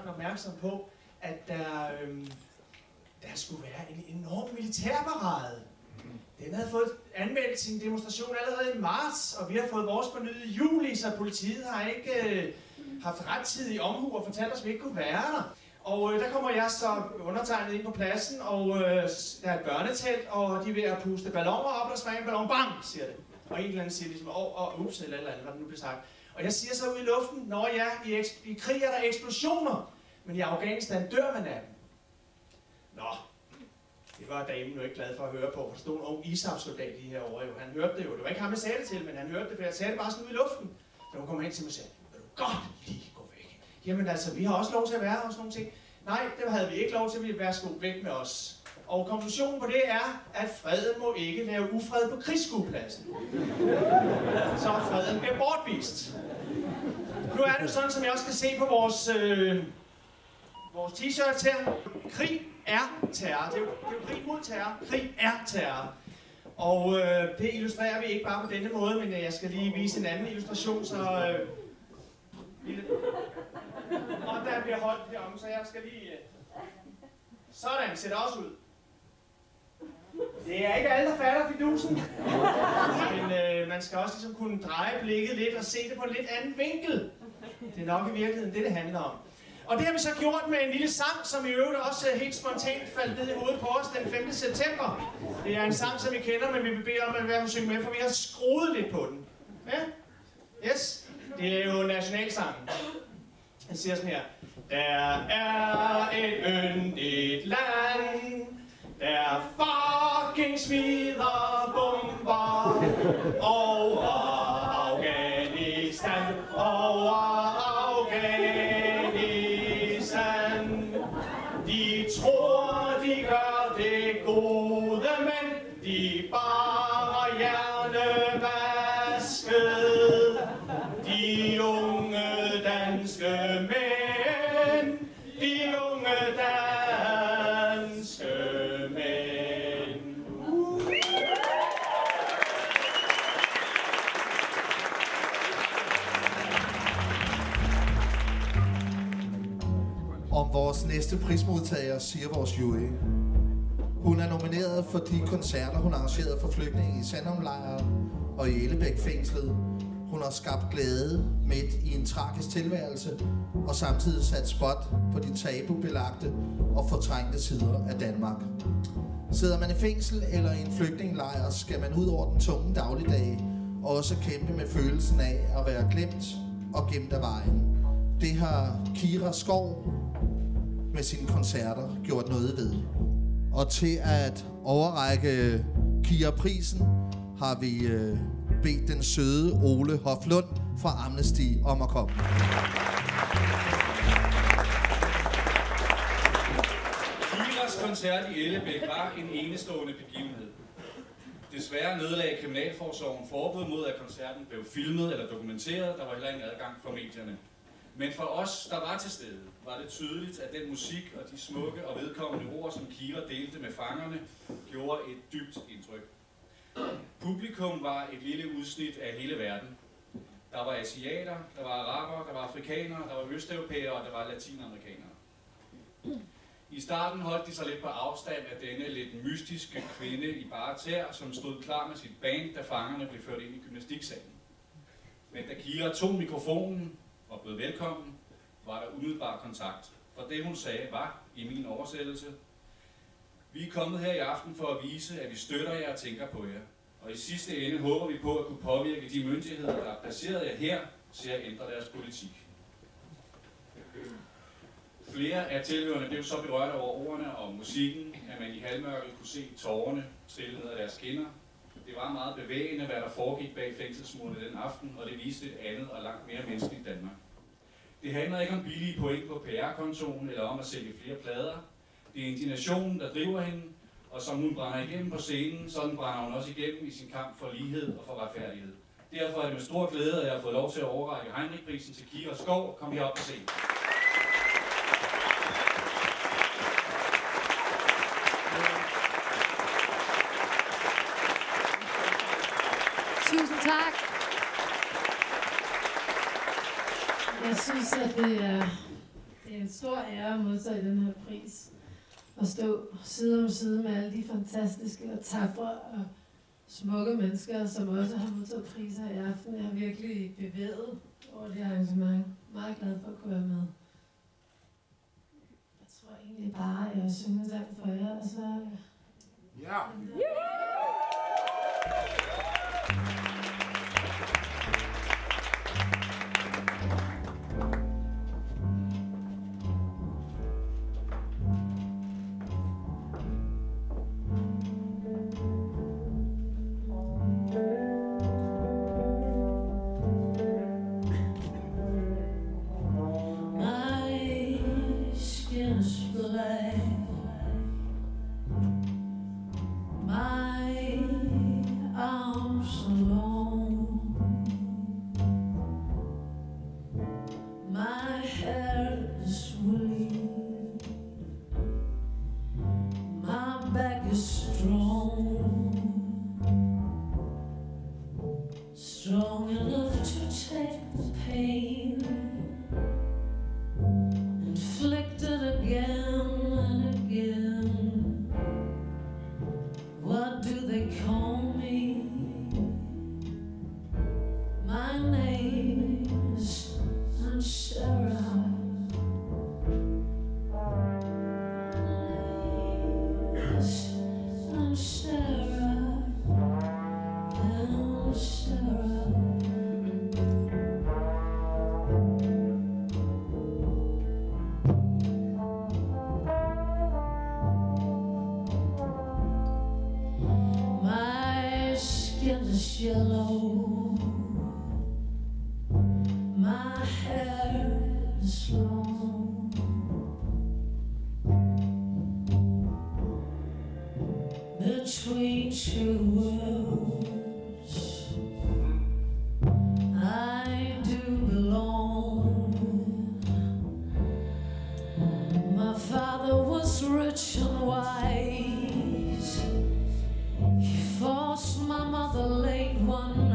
opmærksom på, at der skulle være en enorm militærparade. Den havde fået anmeldt sin demonstration allerede i marts, og vi har fået vores fornyede juli, så politiet har ikke haft rettidig omhu og fortalt os, at vi ikke kunne være der. Og der kommer jeg så undertegnet ind på pladsen, og der er et børnetelt, og de er ved at puste balloner op, og der springer en ballon, bang, siger det. Og en eller anden siger ligesom, ups, eller andet, hvad der nu bliver sagt. Og jeg siger så ud i luften, når ja, i krig er der eksplosioner, men i Afghanistan dør man af dem. Nå, det var damen jo ikke glad for at høre på, for der stod en ung ISAF-soldat lige herovre. Han hørte det jo. Det var ikke ham, jeg sagde det til, men han hørte det, for jeg sagde det bare sådan ud i luften. Så hun kom hen til mig og sagde, vil du godt lige gå væk? Jamen altså, vi har også lov til at være her og sådan nogle ting. Nej, det havde vi ikke lov til, vi værsgo væk med os. Og konklusionen på det er, at freden må ikke lave ufred på krigsskuepladsen. Så freden bliver bortvist. Nu er det sådan, som jeg også kan se på vores t-shirts her. Krig er terror. Det er jo krig mod terror. Krig er terror. Og det illustrerer vi ikke bare på denne måde, men jeg skal lige vise en anden illustration, så... Og der bliver holdt herom, så jeg skal lige... Sådan, ser det også ud. Det er ikke alle, der fatter fidusen. Men man skal også ligesom kunne dreje blikket lidt og se det på en lidt anden vinkel. Det er nok i virkeligheden det handler om. Og det har vi så gjort med en lille sang, som i øvrigt også helt spontant faldt ned i hovedet på os den 5. september. Det er en sang, som vi kender, men vi vil bede om at være med at synge med, for vi har skruet lidt på den. Ja? Yes? Det er jo nationalsangen. Den siger sådan her. Der er et yndigt land, der fucking smider bomber over Afghanistan, over Afghanistan. De tror, de gør det gode, men de bare hjernevasket. De unge danske mænd, de unge danske mænd. Om vores næste prismodtager siger vores jury. Hun er nomineret for de koncerter, hun arrangerede for flygtninge i Sandholmlejren og i Ellebæk-fængslet. Hun har skabt glæde midt i en tragisk tilværelse og samtidig sat spot på de tabubelagte og fortrængte sider af Danmark. Sidder man i fængsel eller i en flygtningelejr, skal man ud over den tunge dagligdag også kæmpe med følelsen af at være glemt og gemt af vejen. Det har Kira Skov med sine koncerter gjort noget ved. Og til at overrække Kira-prisen har vi bedt den søde Ole Hoflund fra Amnesty om at komme. Kiras koncert i Ellebæk var en enestående begivenhed. Desværre nedlagde Kriminalforsorgen forbud mod, at koncerten blev filmet eller dokumenteret. Der var heller ingen adgang for medierne. Men for os, der var til stede, var det tydeligt, at den musik og de smukke og vedkommende ord, som Kira delte med fangerne, gjorde et dybt indtryk. Publikum var et lille udsnit af hele verden. Der var asiater, der var arabere, der var afrikanere, der var østeuropæere og der var latinamerikanere. I starten holdt de sig lidt på afstand af denne lidt mystiske kvinde i bare tæer, som stod klar med sit band, da fangerne blev ført ind i gymnastiksalen. Men da Kira tog mikrofonen og blev velkommen, var der umiddelbar kontakt. For det hun sagde var, i min oversættelse: vi er kommet her i aften for at vise, at vi støtter jer og tænker på jer. Og i sidste ende håber vi på at kunne påvirke de myndigheder, der har placeret jer her, til at ændre deres politik. Flere af tilhørende blev så berørt over ordene og musikken, at man i halvmørket kunne se tårerne trille ned af deres kinder. Det var meget bevægende, hvad der foregik bag fængselsmurene den aften, og det viste et andet og langt mere menneskeligt Danmark. Det handler ikke om billige point på PR-kontoen eller om at sælge flere plader. Det er indignationen, der driver hende, og som hun brænder igennem på scenen, sådan brænder hun også igennem i sin kamp for lighed og for retfærdighed. Derfor er det med stor glæde, at jeg har fået lov til at overrække Heinrich-prisen til Kira Skov. Kom herop på scenen. Tusind tak. Jeg synes, at det er et stor ære at modtage den her pris. At stå side om side med alle de fantastiske og tapre og smukke mennesker, som også har modtaget priser i aften. Jeg er virkelig bevæget over det arrangement. Meget glad for at kunne være med. Jeg tror egentlig bare, at jeg vil synge en sang for jer, og så... Ja! Strong enough to take the pain, inflicted again and again. What do they call me? My name is Sarah. Yellow, my hair is long, between two worlds I do belong. My father was rich and wise. He forced my mother late one